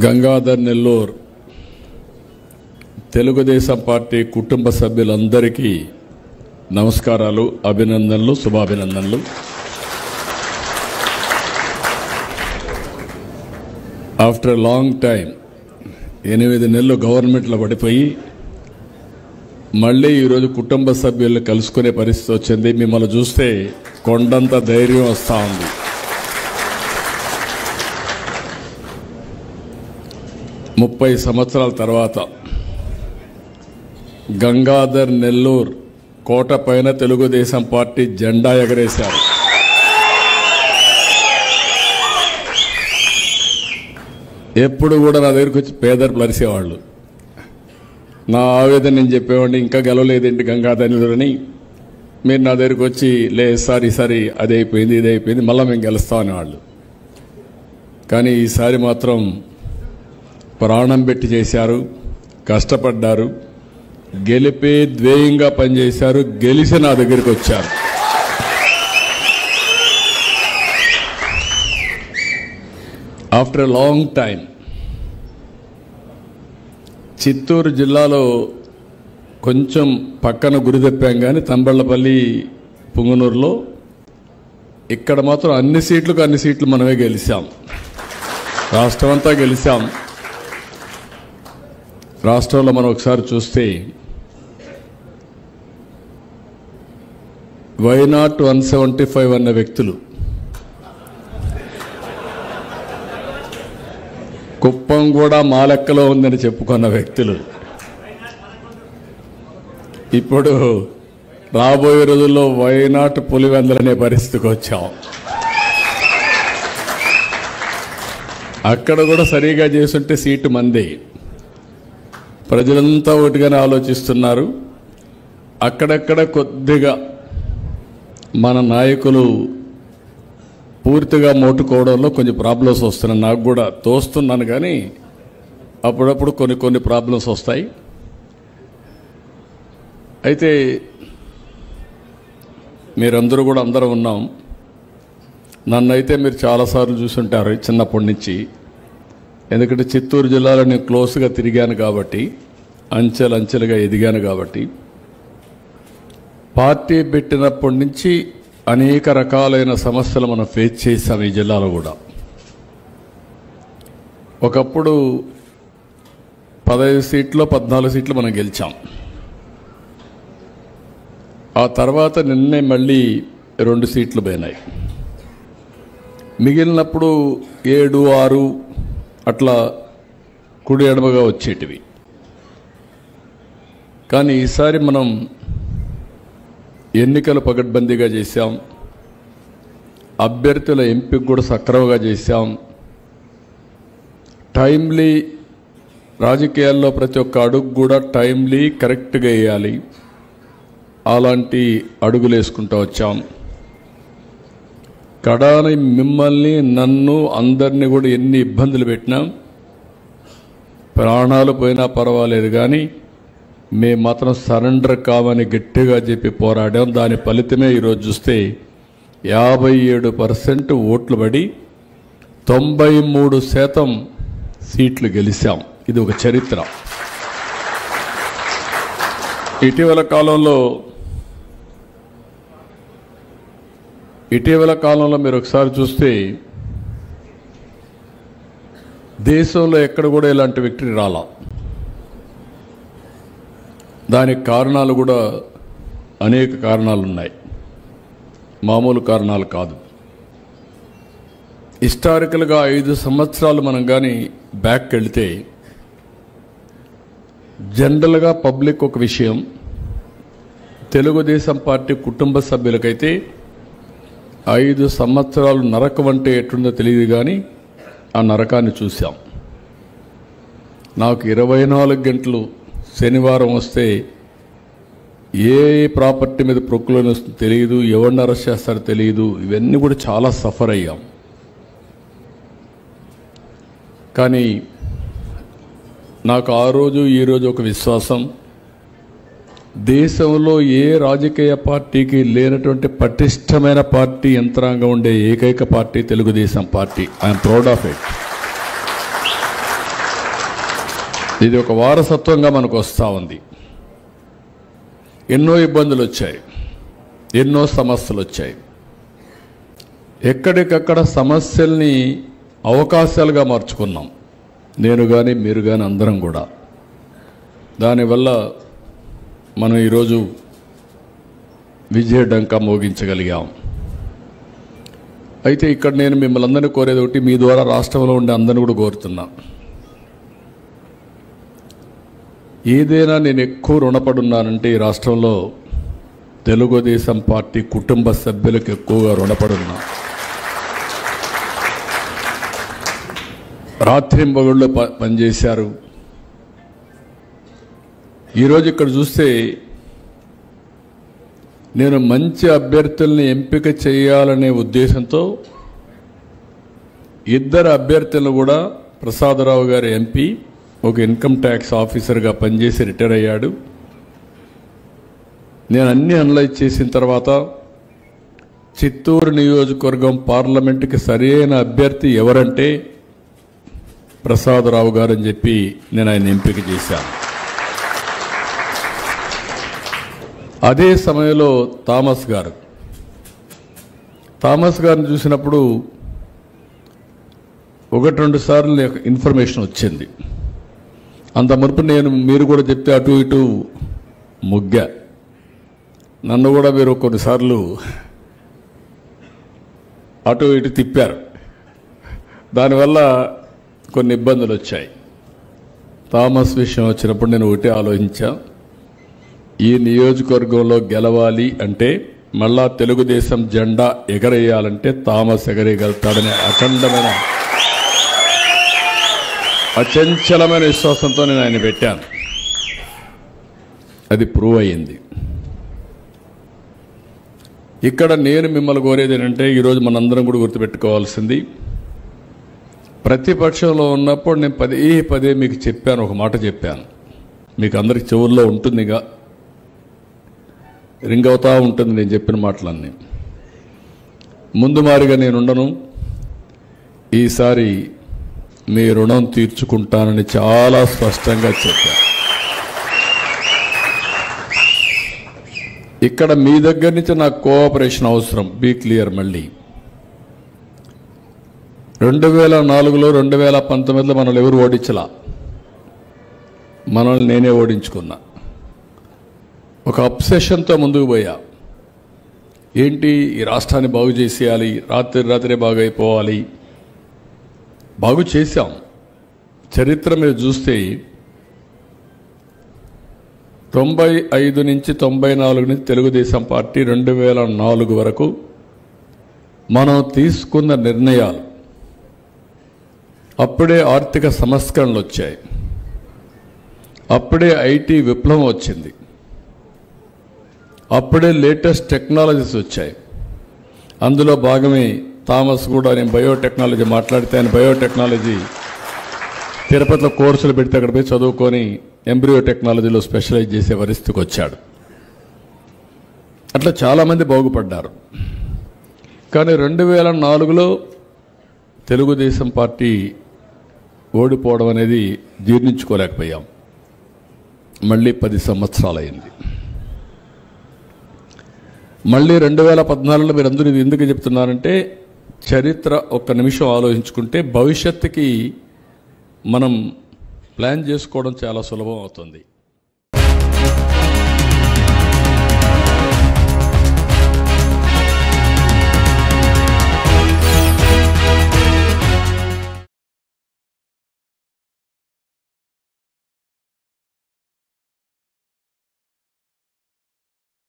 Gangadhar Nellore Telugu Desam party కుటుంబ సభ్యులందరికీ నమస్కారాలు, అభినందనలు, శుభాభినందనలు. ఆఫ్టర్ ఎ లాంగ్ టైం 8 నెలలు గవర్నమెంట్లో పడిపోయి మళ్ళీ ఈరోజు కుటుంబ సభ్యులను కలుసుకునే పరిస్థితి వచ్చింది. మిమ్మల్ని చూస్తే కొండంత ధైర్యం వస్తూ ఉంది. ముప్పై సంవత్సరాల తర్వాత గంగాధర్ నెల్లూరు కోట పైన తెలుగుదేశం పార్టీ జెండా ఎగరేశారు. ఎప్పుడు కూడా నా దగ్గరికి వచ్చి పేదలు అరిసేవాళ్ళు. నా ఆవేదన నేను చెప్పేవాడిని, ఇంకా గెలవలేదేంటి గంగాధర్ నెల్లూరు అని. మీరు నా దగ్గరికి వచ్చి లేదు సార్ ఈసారి అది అయిపోయింది ఇది అయిపోయింది మళ్ళీ మేము గెలుస్తాం అనేవాళ్ళు. కానీ ఈసారి మాత్రం ప్రాణం పెట్టి చేశారు, కష్టపడ్డారు, గెలిపే ధ్యేయంగా పనిచేశారు, గెలిచి నా దగ్గరికి వచ్చారు. After a long time Chittoor జిల్లాలో కొంచెం పక్కన గురి తప్పాం, కానీ తంబళ్లపల్లి, పుంగనూరులో ఇక్కడ మాత్రం అన్ని సీట్లు మనమే గెలిచాం. రాష్ట్రం అంతా గెలిచాం. రాష్ట్రంలో మనం ఒకసారి చూస్తే వైనాట్ 175 అన్న వ్యక్తులు, కుప్పం కూడా మా లెక్కలో ఉందని చెప్పుకున్న వ్యక్తులు ఇప్పుడు రాబోయే రోజుల్లో వైనాట్ పులివెందులనే పరిస్థితికి వచ్చాం. అక్కడ కూడా సరిగా చేస్తుంటే సీటు మందే. ప్రజలంతా ఒకటిగానే ఆలోచిస్తున్నారు. అక్కడక్కడ కొద్దిగా మన నాయకులు పూర్తిగా మోటుకోవడంలో కొంచెం ప్రాబ్లమ్స్ వస్తున్నాయి. నాకు కూడా తోస్తున్నాను, కానీ అప్పుడప్పుడు కొన్ని ప్రాబ్లమ్స్ వస్తాయి. అయితే మీరందరూ కూడా అందరూ ఉన్నాం. నన్నైతే మీరు చాలాసార్లు చూసుంటారు చిన్నప్పటి నుంచి. ఎందుకంటే చిత్తూరు జిల్లాలో నేను క్లోజ్గా తిరిగాను కాబట్టి, అంచెలంచెలుగా ఎదిగాను కాబట్టి. పార్టీ పెట్టినప్పటి నుంచి అనేక రకాలైన సమస్యలు మనం ఫేస్ చేశాం ఈ జిల్లాలో కూడా. ఒకప్పుడు 15 సీట్లు 14 సీట్లు మనం గెలిచాం. ఆ తర్వాత నిన్నే మళ్ళీ 2 సీట్లు పోయినాయి. మిగిలినప్పుడు 7, 6 అట్లా కుడి ఎడమగా వచ్చేటివి. కానీ ఈసారి మనం ఎన్నికలు పకడ్బందీగా చేశాం. అభ్యర్థుల ఎంపిక కూడా సక్రమంగా చేశాం. టైమ్లీ రాజకీయాల్లో ప్రతి ఒక్క అడుగు కూడా టైమ్లీ కరెక్ట్గా వేయాలి. అలాంటి అడుగులు వేసుకుంటూ వచ్చాం. కడాని మిమ్మల్ని, నన్ను, అందరినీ కూడా ఎన్ని ఇబ్బందులు పెట్టినా, ప్రాణాలు పోయినా పర్వాలేదు, కానీ మేము మాత్రం సరెండర్ కామని గట్టిగా చెప్పి పోరాడాం. దాని ఫలితమే ఈరోజు చూస్తే 57% ఓట్లు పడి 93% సీట్లు గెలిచాం. ఇది ఒక చరిత్ర. ఇటీవల కాలంలో మీరు ఒకసారి చూస్తే దేశంలో ఎక్కడ కూడా ఇలాంటి విక్టరీ రాలా. దానికి కారణాలు కూడా అనేక కారణాలు ఉన్నాయి, మామూలు కారణాలు కాదు. హిస్టారికల్గా 5 సంవత్సరాలు మనం కానీ బ్యాక్ వెళితే జనరల్గా పబ్లిక్ ఒక విషయం, తెలుగుదేశం పార్టీ కుటుంబ సభ్యులకైతే 5 సంవత్సరాలు నరకం అంటే ఎట్లుందో తెలియదు, కానీ ఆ నరకాన్ని చూసాం. నాకు 24 గంటలు శనివారం వస్తే ఏ ప్రాపర్టీ మీద ప్రొక్లైన్ వస్తుందో తెలియదు, ఎవరిని అరెస్ట్ చేస్తారో తెలియదు. ఇవన్నీ కూడా చాలా సఫర్ అయ్యాం. కానీ నాకు ఆ రోజు ఈ రోజు ఒక విశ్వాసం, దేశంలో ఏ రాజకీయ పార్టీకి లేనటువంటి పటిష్టమైన పార్టీ యంత్రాంగం ఉండే ఏకైక party Telugu Desam party. I'm proud of it. ఇది ఒక వారసత్వంగా మనకు వస్తూ ఉంది. ఎన్నో ఇబ్బందులు వచ్చాయి, ఎన్నో సమస్యలు వచ్చాయి. ఎక్కడికక్కడ సమస్యల్ని అవకాశాలుగా మార్చుకున్నాం, నేను కానీ మీరు కానీ అందరం కూడా. దానివల్ల మనం ఈరోజు విజయడంకా మోగించగలిగాం. అయితే ఇక్కడ నేను మిమ్మల్ని అందరినీ కోరేది ఒకటి, మీ ద్వారా రాష్ట్రంలో ఉండే అందరిని కూడా కోరుతున్నా, ఏదైనా నేను ఎక్కువ రుణపడున్నానంటే ఈ రాష్ట్రంలో తెలుగుదేశం పార్టీ కుటుంబ సభ్యులకు ఎక్కువగా రుణపడున్నా. రాత్రింబగళ్ళు పనిచేశారు. ఈరోజు ఇక్కడ చూస్తే నేను మంచి అభ్యర్థుల్ని ఎంపిక చేయాలనే ఉద్దేశంతో ఇద్దరు అభ్యర్థులను కూడా, ప్రసాదరావు గారి ఎంపీ ఒక ఇన్కమ్ ట్యాక్స్ ఆఫీసర్గా పనిచేసి రిటైర్ అయ్యాడు. నేను అన్ని అనలైజ్ చేసిన తర్వాత చిత్తూరు నియోజకవర్గం పార్లమెంటుకి సరైన అభ్యర్థి ఎవరంటే ప్రసాదరావు గారు అని చెప్పి నేను ఆయన ఎంపిక చేశాను. అదే సమయంలో థామస్ గారిని చూసినప్పుడు 1-2 సార్లు ఇన్ఫర్మేషన్ వచ్చింది. అంత మునుపు మీరు కూడా చెప్తే అటు ఇటు ముగ్గా, నన్ను కూడా మీరు కొన్నిసార్లు అటు ఇటు తిప్పారు. దానివల్ల కొన్ని ఇబ్బందులు వచ్చాయి. థామస్ విషయం వచ్చినప్పుడు నేను ఒకటే ఆలోచించా, ఈ నియోజకవర్గంలో గెలవాలి అంటే, మళ్ళా తెలుగుదేశం జెండా ఎగరేయాలంటే థామస్ ఎగరేయగలుగుతాడనే అఖండమైన అచంచలమైన విశ్వాసంతో నేను ఆయన పెట్టాను. అది ప్రూవ్ అయ్యింది. ఇక్కడ నేను మిమ్మల్ని కోరేది ఏంటంటే, ఈరోజు మనందరం కూడా గుర్తుపెట్టుకోవాల్సింది, ప్రతిపక్షంలో ఉన్నప్పుడు నేను పదే మీకు చెప్పాను, ఒక మాట చెప్పాను, మీకు అందరికి చెవుల్లో ఉంటుందిగా, రింగ్ అవుతా ఉంటుంది నేను చెప్పిన మాటలన్నీ. ముందు మారిగా నేను ఉండను, ఈసారి మీ రుణం తీర్చుకుంటానని చాలా స్పష్టంగా చెప్పాను. ఇక్కడ మీ దగ్గర నుంచి నాకు కోఆపరేషన్ అవసరం. Be clear. మళ్ళీ 2004లో 2019లో మనల్ని ఎవరు ఓడించలా, మనల్ని నేనే ఓడించుకున్నా. ఒక అబ్సెషన్తో ముందుకు పోయా. ఏంటి, ఈ రాష్ట్రాన్ని బాగు చేసేయాలి, రాత్రే బాగైపోవాలి. బాగు చేశాం. చరిత్ర మీరు చూస్తే 95 నుంచి 94 నుంచి తెలుగుదేశం పార్టీ 2004 వరకు మనం తీసుకున్న నిర్ణయాలు, అప్పుడే ఆర్థిక సంస్కరణలు వచ్చాయి, అప్పుడే ఐటీ విప్లవం వచ్చింది, అప్పుడే లేటెస్ట్ టెక్నాలజీస్ వచ్చాయి. అందులో భాగమే థామస్ కూడా, నేను బయోటెక్నాలజీ మాట్లాడితే ఆయన బయోటెక్నాలజీ తిరుపతిలో కోర్సులు పెడితే అక్కడ పోయి చదువుకొని ఎంబ్రియో టెక్నాలజీలో స్పెషలైజ్ చేసే పరిస్థితికి వచ్చాడు. అట్లా చాలామంది బాగుపడ్డారు. కానీ 2004లో తెలుగుదేశం పార్టీ ఓడిపోవడం అనేది జీర్ణించుకోలేకపోయాం. మళ్ళీ 10 సంవత్సరాలు అయింది. మళ్ళీ 2014లో మీరందరూ ఇది ఎందుకు చెప్తున్నారంటే, చరిత్ర ఒక్క నిమిషం ఆలోచించుకుంటే భవిష్యత్తుకి మనం ప్లాన్ చేసుకోవడం చాలా సులభం అవుతుంది.